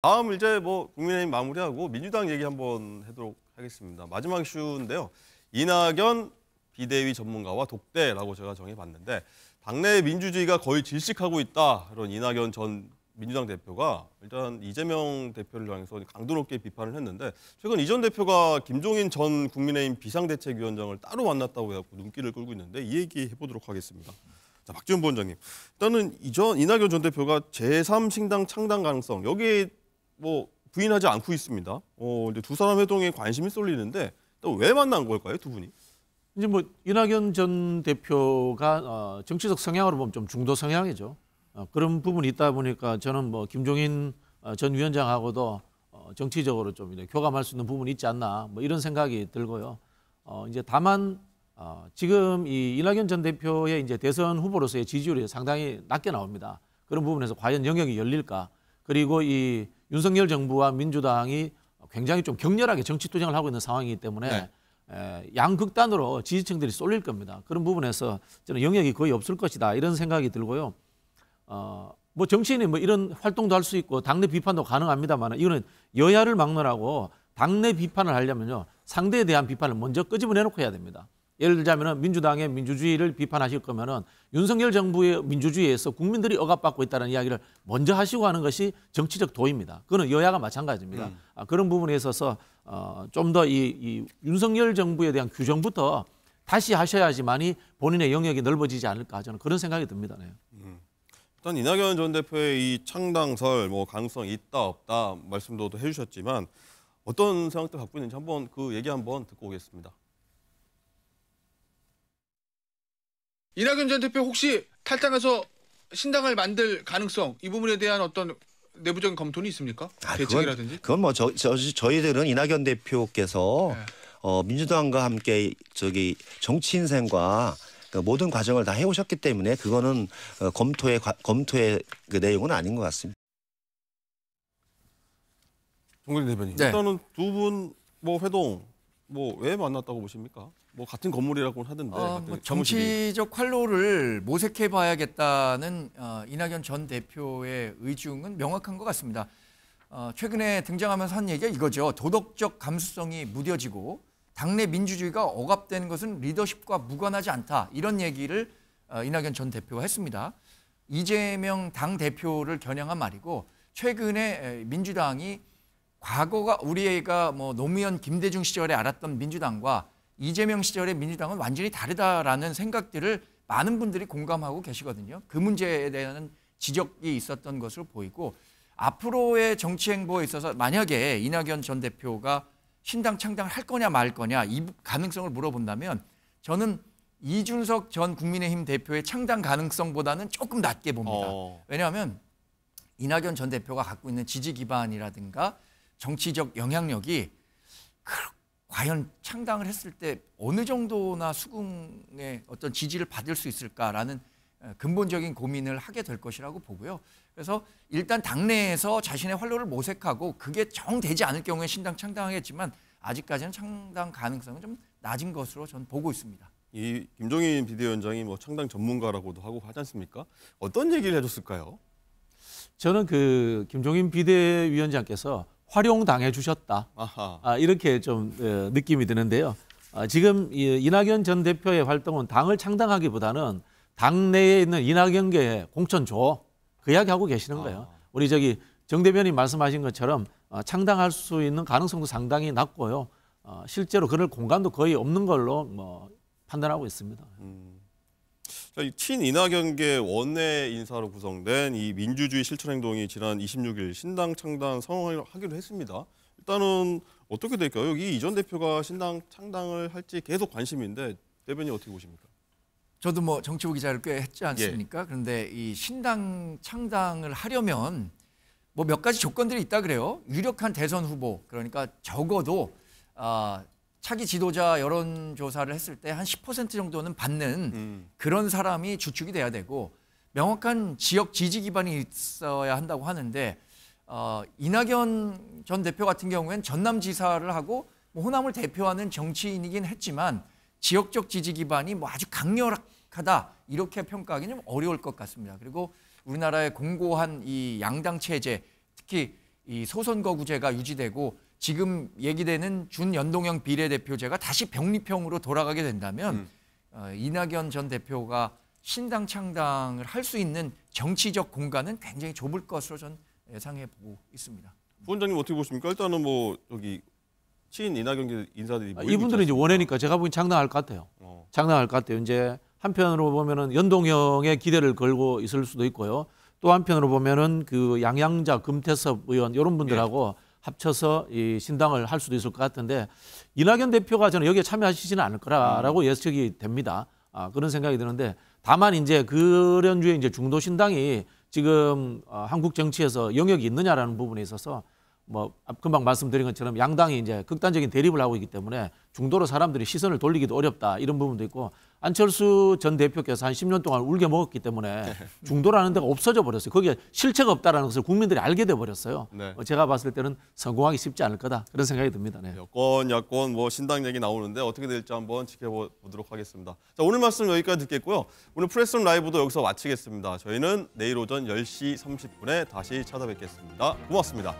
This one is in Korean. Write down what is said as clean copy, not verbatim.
다음 이제 뭐 국민의힘 마무리하고 민주당 얘기 한번 하도록 하겠습니다. 마지막 이슈인데요. 이낙연 비대위 전문가와 독대라고 제가 정해봤는데 당내 민주주의가 거의 질식하고 있다. 이런 이낙연 전 민주당 대표가 일단 이재명 대표를 향해서 강도 높게 비판을 했는데 최근 이 전 대표가 김종인 전 국민의힘 비상대책위원장을 따로 만났다고 해서 눈길을 끌고 있는데 이 얘기 해보도록 하겠습니다. 자, 박지원 부원장님. 일단은 이낙연 전 대표가 제3신당 창당 가능성 여기 뭐 부인하지 않고 있습니다. 이제 두 사람 회동에 관심이 쏠리는데 또 왜 만난 걸까요, 두 분이? 이제 뭐 이낙연 전 대표가 정치적 성향으로 보면 좀 중도 성향이죠. 그런 부분이 있다 보니까 저는 뭐 김종인 전 위원장하고도 정치적으로 좀 교감할 수 있는 부분이 있지 않나 뭐 이런 생각이 들고요. 이제 다만 지금 이 이낙연 전 대표의 이제 대선 후보로서의 지지율이 상당히 낮게 나옵니다. 그런 부분에서 과연 영역이 열릴까? 그리고 이 윤석열 정부와 민주당이 굉장히 좀 격렬하게 정치 투쟁을 하고 있는 상황이기 때문에 양극단으로 지지층들이 쏠릴 겁니다. 그런 부분에서 저는 영역이 거의 없을 것이다 이런 생각이 들고요. 뭐 정치인이 뭐 이런 활동도 할 수 있고 당내 비판도 가능합니다만 이거는 여야를 막론하고 당내 비판을 하려면요 상대에 대한 비판을 먼저 끄집어내놓고 해야 됩니다. 예를 들자면은 민주당의 민주주의를 비판하실 거면은 윤석열 정부의 민주주의에서 국민들이 억압받고 있다는 이야기를 먼저 하시고 하는 것이 정치적 도입니다. 그거는 여야가 마찬가지입니다. 그런 부분에 있어서 좀 더 이 윤석열 정부에 대한 규정부터 다시 하셔야지만이 본인의 영역이 넓어지지 않을까 저는 그런 생각이 듭니다. 네. 일단 이낙연 전 대표의 이 창당설 뭐 가능성이 있다 없다 말씀도 해주셨지만 어떤 생각들 갖고 있는지 한번 그 얘기 한번 듣고 오겠습니다. 이낙연 전 대표 혹시 탈당해서 신당을 만들 가능성 이 부분에 대한 어떤 내부적인 검토는 있습니까? 대책이라든지? 그건 뭐 저희들은 이낙연 대표께서 민주당과 함께 정치 인생과 모든 과정을 다 해오셨기 때문에 그거는 검토의 그 내용은 아닌 것 같습니다. 정근희 대변인. 네. 일단은 두 분 뭐 회동 뭐 왜 만났다고 보십니까? 뭐 같은 건물이라고는 하던데. 뭐 정치적 활로를 모색해봐야겠다는 이낙연 전 대표의 의중은 명확한 것 같습니다. 최근에 등장하면서 한 얘기가 이거죠. 도덕적 감수성이 무뎌지고 당내 민주주의가 억압되는 것은 리더십과 무관하지 않다. 이런 얘기를 이낙연 전 대표가 했습니다. 이재명 당대표를 겨냥한 말이고 최근에 민주당이 과거가 우리가 뭐 노무현 김대중 시절에 알았던 민주당과 이재명 시절의 민주당은 완전히 다르다라는 생각들을 많은 분들이 공감하고 계시거든요. 그 문제에 대한 지적이 있었던 것으로 보이고 앞으로의 정치 행보에 있어서 만약에 이낙연 전 대표가 신당 창당을 할 거냐 말 거냐 이 가능성을 물어본다면 저는 이준석 전 국민의힘 대표의 창당 가능성보다는 조금 낮게 봅니다. 왜냐하면 이낙연 전 대표가 갖고 있는 지지 기반이라든가 정치적 영향력이 과연 창당을 했을 때 어느 정도나 수긍의 어떤 지지를 받을 수 있을까라는 근본적인 고민을 하게 될 것이라고 보고요. 그래서 일단 당내에서 자신의 활로를 모색하고 그게 정 되지 않을 경우에 신당 창당하겠지만 아직까지는 창당 가능성은 좀 낮은 것으로 저는 보고 있습니다. 이 김종인 비대위원장이 뭐 창당 전문가라고도 하고 하지 않습니까? 어떤 얘기를 해줬을까요? 저는 그 김종인 비대위원장께서 활용당해 주셨다. 이렇게 좀 느낌이 드는데요. 지금 이낙연 전 대표의 활동은 당을 창당하기보다는 당내에 있는 이낙연계의 공천 줘. 그 이야기하고 계시는 거예요. 우리 정 대변인 말씀하신 것처럼 창당할 수 있는 가능성도 상당히 낮고요. 실제로 그럴 공간도 거의 없는 걸로 뭐 판단하고 있습니다. 자, 이 친이낙연계 원내 인사로 구성된 이 민주주의 실천행동이 지난 26일 신당 창당 선언을 하기로 했습니다. 일단은 어떻게 될까요? 여기 이 전 대표가 신당 창당을 할지 계속 관심인데 대변인 어떻게 보십니까? 저도 뭐 정치부 기자를 꽤 했지 않습니까? 그런데 이 신당 창당을 하려면 뭐 몇 가지 조건들이 있다 그래요. 유력한 대선 후보 그러니까 적어도 차기 지도자 여론조사를 했을 때 한 10% 정도는 받는 그런 사람이 주축이 돼야 되고 명확한 지역 지지 기반이 있어야 한다고 하는데 이낙연 전 대표 같은 경우에는 전남지사를 하고 뭐 호남을 대표하는 정치인이긴 했지만 지역적 지지 기반이 뭐 아주 강력하다 이렇게 평가하기는 좀 어려울 것 같습니다. 그리고 우리나라의 공고한 이 양당 체제 특히 이 소선거구제가 유지되고 지금 얘기되는 준연동형 비례대표제가 다시 병립형으로 돌아가게 된다면 이낙연 전 대표가 신당 창당을 할 수 있는 정치적 공간은 굉장히 좁을 것으로 전 예상해 보고 있습니다. 부원장님 어떻게 보십니까? 일단은 뭐 여기 친인 이낙연 인사들이 모이고 이분들은 이제 있지 원해니까 제가 보기엔 창당할 것 같아요. 않습니까? 장담할 것 같아요. 이제 한편으로 보면은 연동형에 기대를 걸고 있을 수도 있고요. 또 한편으로 보면은 그 양양자, 금태섭 의원 이런 분들하고 합쳐서 이 신당을 할 수도 있을 것 같은데 이낙연 대표가 저는 여기에 참여하시지는 않을 거라고 예측이 됩니다. 그런 생각이 드는데 다만 이제 그런 주의 이제 중도 신당이 지금 한국 정치에서 영역이 있느냐라는 부분에 있어서 뭐 금방 말씀드린 것처럼 양당이 이제 극단적인 대립을 하고 있기 때문에 중도로 사람들이 시선을 돌리기도 어렵다 이런 부분도 있고 안철수 전 대표께서 한 10년 동안 울게 먹었기 때문에 중도라는 데가 없어져 버렸어요. 거기에 실체가 없다라는 것을 국민들이 알게 돼 버렸어요. 네. 제가 봤을 때는 성공하기 쉽지 않을 거다 그런 생각이 듭니다. 네. 여권, 야권, 뭐 신당 얘기 나오는데 어떻게 될지 한번 지켜보도록 하겠습니다. 자, 오늘 말씀 여기까지 듣겠고요. 오늘 프레스룸 라이브도 여기서 마치겠습니다. 저희는 내일 오전 10시 30분에 다시 찾아뵙겠습니다. 고맙습니다.